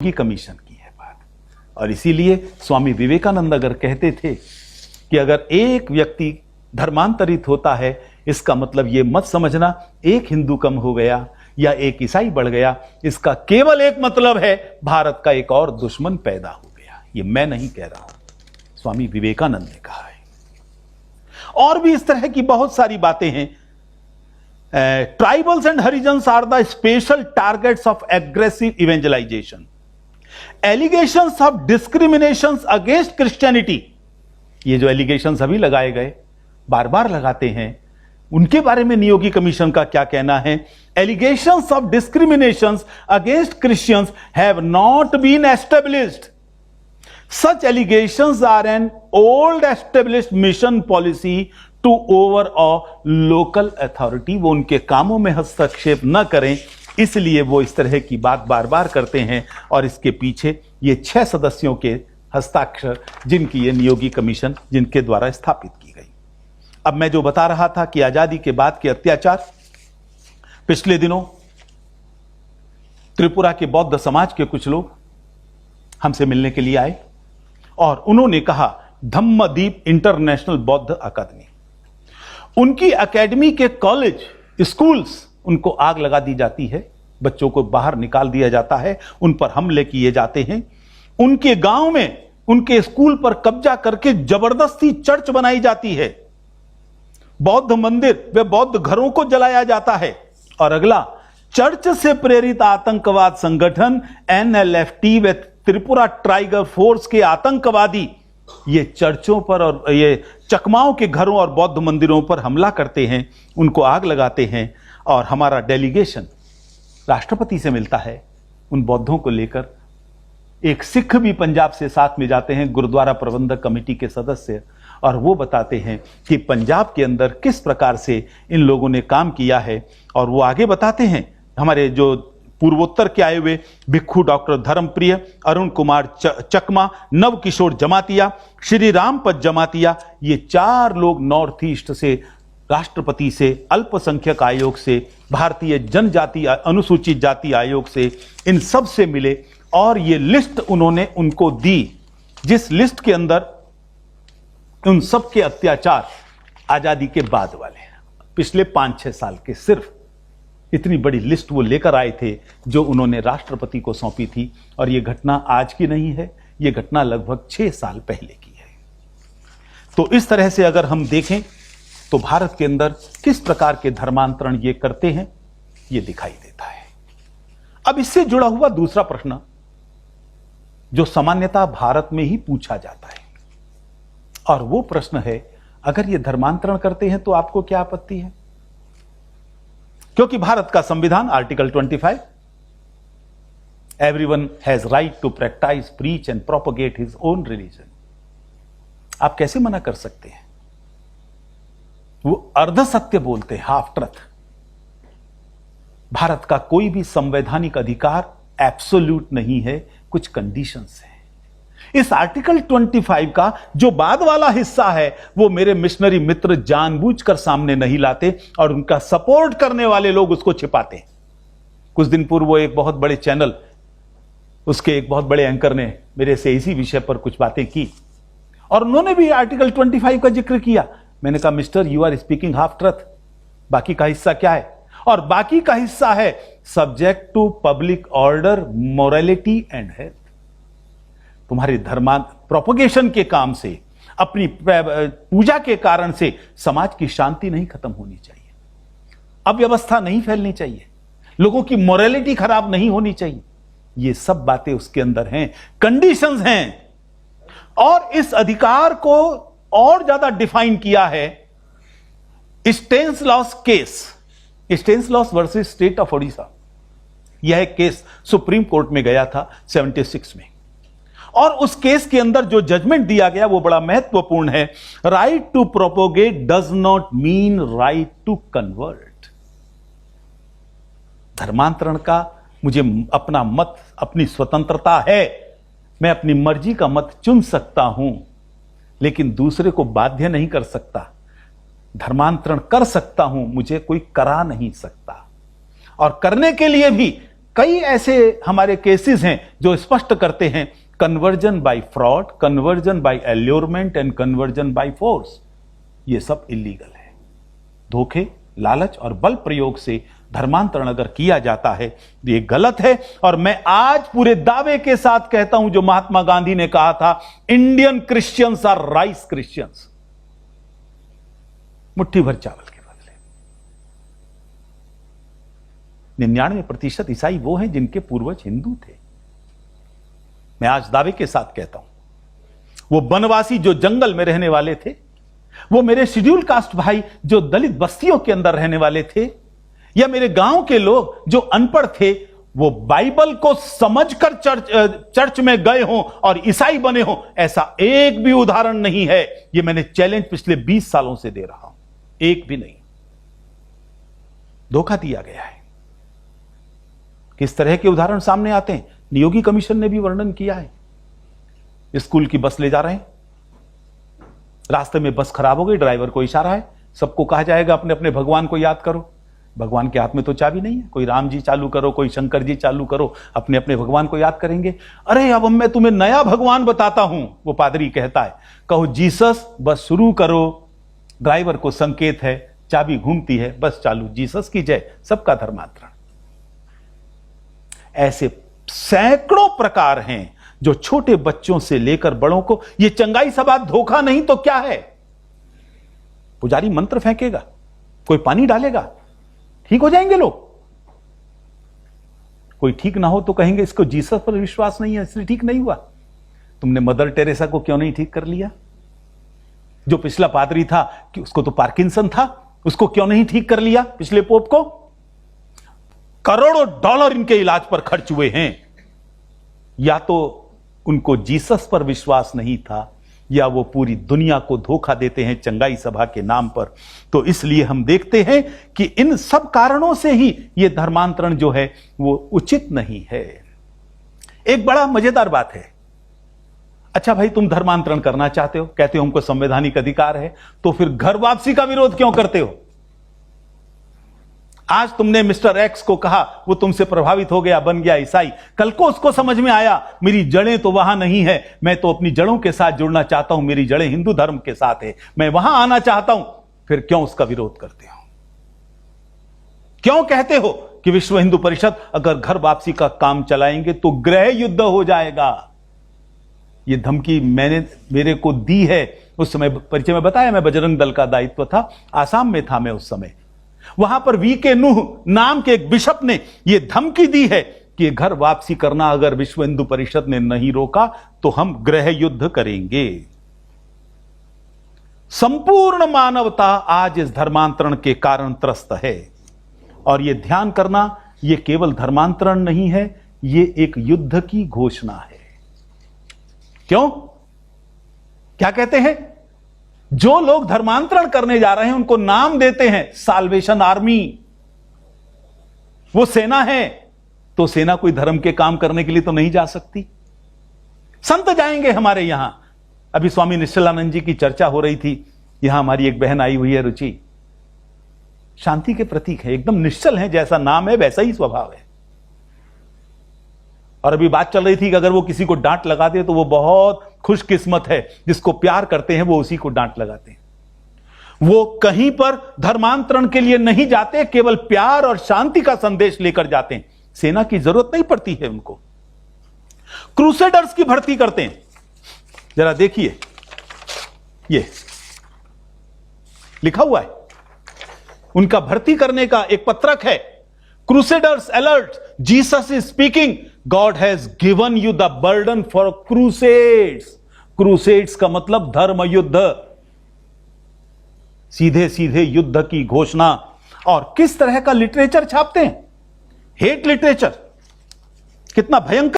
की कमीशन की है बात। और इसीलिए स्वामी विवेकानंद अगर कहते थे कि अगर एक व्यक्ति धर्मांतरित होता है, इसका मतलब ये मत समझना एक हिंदू कम हो गया या एक ईसाई बढ़ गया, इसका केवल एक मतलब है भारत का एक और दुश्मन पैदा हो गया। ये मैं नहीं कह रहा हूं, स्वामी विवेकानंद ने कहा है। और भी इस तरह की बहुत सारी बातें हैं। Tribals and harijans are the special targets of aggressive evangelization, allegations of discriminations against Christianity. ये जो एलिगेशंस अभी लगाए गए, बार बार लगाते हैं, उनके बारे में नियोगी कमीशन का क्या कहना है? Allegations of discriminations against Christians have not been established. Such allegations are an old established mission policy to overawe local authority। वो उनके कामों में हस्तक्षेप न करें, इसलिए वो इस तरह की बात बार बार करते हैं। और इसके पीछे ये 6 सदस्यों के हस्ताक्षर, जिनकी ये नियोगी कमीशन जिनके द्वारा स्थापित की गई। अब मैं जो बता रहा था कि आजादी के बाद के अत्याचार, पिछले दिनों त्रिपुरा के बौद्ध समाज के कुछ लोग हमसे मिलने के लिए आए और उन्होंने कहा धम्मदीप इंटरनेशनल बौद्ध अकादमी, उनकी एकेडमी के कॉलेज स्कूल्स, उनको आग लगा दी जाती है, बच्चों को बाहर निकाल दिया जाता है, उन पर हमले किए जाते हैं। उनके गांव में उनके स्कूल पर कब्जा करके जबरदस्ती चर्च बनाई जाती है, बौद्ध मंदिर व बौद्ध घरों को जलाया जाता है। और अगला, चर्च से प्रेरित आतंकवाद संगठन NLFT व त्रिपुरा टाइगर फोर्स के आतंकवादी ये चर्चों पर और ये चकमाओं के घरों और बौद्ध मंदिरों पर हमला करते हैं, उनको आग लगाते हैं। और हमारा डेलीगेशन राष्ट्रपति से मिलता है उन बौद्धों को लेकर। एक सिख भी पंजाब से साथ में जाते हैं, गुरुद्वारा प्रबंधक कमेटी के सदस्य, और वो बताते हैं कि पंजाब के अंदर किस प्रकार से इन लोगों ने काम किया है। और वो आगे बताते हैं, हमारे जो पूर्वोत्तर के आए हुए भिक्खु डॉक्टर धर्मप्रिय, अरुण कुमार चकमा, नव किशोर जमातिया, श्री रामपत जमातिया, ये 4 लोग नॉर्थ ईस्ट से, राष्ट्रपति से, अल्पसंख्यक आयोग से, भारतीय जनजाति अनुसूचित जाति आयोग से, इन सब से मिले और ये लिस्ट उन्होंने उनको दी, जिस लिस्ट के अंदर उन सब के अत्याचार आजादी के बाद वाले पिछले 5-6 साल के, सिर्फ इतनी बड़ी लिस्ट वो लेकर आए थे जो उन्होंने राष्ट्रपति को सौंपी थी। और ये घटना आज की नहीं है, ये घटना लगभग 6 साल पहले की है। तो इस तरह से अगर हम देखें तो भारत के अंदर किस प्रकार के धर्मांतरण ये करते हैं, ये दिखाई देता है। अब इससे जुड़ा हुआ दूसरा प्रश्न जो सामान्यतः भारत में ही पूछा जाता है, और वो प्रश्न है, अगर ये धर्मांतरण करते हैं तो आपको क्या आपत्ति है? क्योंकि भारत का संविधान article 25, everyone has right to practise, preach and propagate his own religion. आप कैसे मना कर सकते हैं? वो अर्ध सत्य बोलते हैं, हाफ ट्रुथ। भारत का कोई भी संवैधानिक अधिकार एब्सोल्यूट नहीं है, कुछ कंडीशंस हैं। इस आर्टिकल 25 का जो बाद वाला हिस्सा है वो मेरे मिशनरी मित्र जानबूझकर सामने नहीं लाते और उनका सपोर्ट करने वाले लोग उसको छिपाते हैं। कुछ दिन पूर्व वो एक बहुत बड़े चैनल, उसके एक बहुत बड़े एंकर ने मेरे से इसी विषय पर कुछ बातें की और उन्होंने भी आर्टिकल 25 का जिक्र किया। मैंने कहा, mister, you are speaking half truth. बाकी का हिस्सा क्या है? और बाकी का हिस्सा है subject to public order, morality and health. तुम्हारे प्रोपगेशन के काम से, अपनी पूजा के कारण से समाज की शांति नहीं खत्म होनी चाहिए, अव्यवस्था नहीं फैलनी चाहिए, लोगों की मोरालिटी खराब नहीं होनी चाहिए। ये सब बातें उसके अंदर हैं, कंडीशंस हैं। और इस अधिकार को और ज्यादा डिफाइन किया है Stanislaus case, Stanislaus versus state of Odisha. यह केस सुप्रीम कोर्ट में गया था 76 में, और उस केस के अंदर जो जजमेंट दिया गया वो बड़ा महत्वपूर्ण है। Right to propagate does not mean right to convert. धर्मांतरण का मुझे अपना मत, अपनी स्वतंत्रता है, मैं अपनी मर्जी का मत चुन सकता हूं, लेकिन दूसरे को बाध्य नहीं कर सकता। धर्मांतरण कर सकता हूं, मुझे कोई करा नहीं सकता। और करने के लिए भी कई ऐसे हमारे केसेस हैं जो स्पष्ट करते हैं conversion by fraud, conversion by allurement and conversion by force, ये सब इलीगल है। धोखे, लालच और बल प्रयोग से धर्मांतरण अगर किया जाता है तो ये गलत है। और मैं आज पूरे दावे के साथ कहता हूं जो महात्मा गांधी ने कहा था, Indian Christians are rice Christians, मुट्ठी भर चावल के बदले। 99% ईसाई वो हैं जिनके पूर्वज हिंदू थे। मैं आज दावे के साथ कहता हूं, वो वनवासी जो जंगल में रहने वाले थे, वो मेरे शेड्यूल कास्ट भाई जो दलित बस्तियों के अंदर रहने वाले थे, या मेरे गांव के लोग जो अनपढ़ थे, वो बाइबल को समझकर चर्च में गए हों और ईसाई बने हों, ऐसा एक भी उदाहरण नहीं है। ये मैंने चैलेंज पिछले 20 सालों से दे रहा हूं, एक भी नहीं। धोखा दिया गया है। किस तरह के उदाहरण सामने आते हैं, नियोगी कमीशन ने भी वर्णन किया है। स्कूल की बस ले जा रहे हैं, रास्ते में बस खराब हो गई, ड्राइवर को इशारा है, सबको कहा जाएगा अपने अपने भगवान को याद करो। भगवान के हाथ में तो चाबी नहीं है, कोई राम जी चालू करो, कोई शंकर जी चालू करो, अपने अपने भगवान को याद करेंगे। अरे अब मैं तुम्हें नया भगवान बताता हूं, वो पादरी कहता है, कहो जीसस, बस शुरू करो। ड्राइवर को संकेत है, चाबी घूमती है, बस चालू, जीसस की जय, सबका धर्मांतरण। ऐसे सैकड़ों प्रकार हैं जो छोटे बच्चों से लेकर बड़ों को, ये चंगाई सभा धोखा नहीं तो क्या है? पुजारी मंत्र फेंकेगा, कोई पानी डालेगा, ठीक हो जाएंगे लोग। कोई ठीक ना हो तो कहेंगे इसको जीसस पर विश्वास नहीं है इसलिए ठीक नहीं हुआ। तुमने मदर टेरेसा को क्यों नहीं ठीक कर लिया? जो पिछला पादरी था कि उसको तो पार्किंसन था, उसको क्यों नहीं ठीक कर लिया? पिछले पोप को करोड़ों डॉलर इनके इलाज पर खर्च हुए हैं। या तो उनको जीसस पर विश्वास नहीं था, या वो पूरी दुनिया को धोखा देते हैं चंगाई सभा के नाम पर। तो इसलिए हम देखते हैं कि इन सब कारणों से ही ये धर्मांतरण जो है वो उचित नहीं है। एक बड़ा मजेदार बात है, अच्छा भाई तुम धर्मांतरण करना चाहते हो, कहते हो हमको संवैधानिक अधिकार है, तो फिर घर वापसी का विरोध क्यों करते हो? आज तुमने मिस्टर एक्स को कहा, वो तुमसे प्रभावित हो गया, बन गया ईसाई। कल को उसको समझ में आया मेरी जड़ें तो वहां नहीं है, मैं तो अपनी जड़ों के साथ जुड़ना चाहता हूं, मेरी जड़ें हिंदू धर्म के साथ है, मैं वहां आना चाहता हूं। फिर क्यों उसका विरोध करते हो? क्यों कहते हो कि विश्व हिंदू परिषद अगर घर वापसी का काम चलाएंगे तो गृह युद्ध हो जाएगा? ये धमकी मेरे को दी है। उस समय परिचय में बताया, मैं बजरंग दल का दायित्व था, आसाम में था मैं उस समय। वहां पर वीके नूह नाम के एक बिशप ने यह धमकी दी है कि घर वापसी करना अगर विश्व हिंदू परिषद ने नहीं रोका तो हम गृह युद्ध करेंगे। संपूर्ण मानवता आज इस धर्मांतरण के कारण त्रस्त है। और यह ध्यान करना, यह केवल धर्मांतरण नहीं है, यह एक युद्ध की घोषणा है। क्यों? क्या कहते हैं? जो लोग धर्मांतरण करने जा रहे हैं उनको नाम देते हैं साल्वेशन आर्मी। वो सेना है, तो सेना कोई धर्म के काम करने के लिए तो नहीं जा सकती। संत जाएंगे हमारे यहां। अभी स्वामी निश्चलानंद जी की चर्चा हो रही थी, यहां हमारी एक बहन आई हुई है रुचि, शांति के प्रतीक है, एकदम निश्चल है, जैसा नाम है वैसा ही स्वभाव है। और अभी बात चल रही थी कि अगर वो किसी को डांट लगा दे तो वो बहुत खुशकिस्मत है, जिसको प्यार करते हैं वो उसी को डांट लगाते हैं। वो कहीं पर धर्मांतरण के लिए नहीं जाते, केवल प्यार और शांति का संदेश लेकर जाते हैं। सेना की जरूरत नहीं पड़ती है उनको। क्रूसेडर्स की भर्ती करते हैं, जरा देखिए, ये लिखा हुआ है, उनका भर्ती करने का एक पत्रक है। Crusaders alert, Jesus is speaking, God has given you the burden for crusades. Crusades का मतलब धर्म युद्ध, सीधे सीधे युद्ध की घोषणा। और किस तरह का लिटरेचर छापते हैं? Hate literature. कितना भयंकर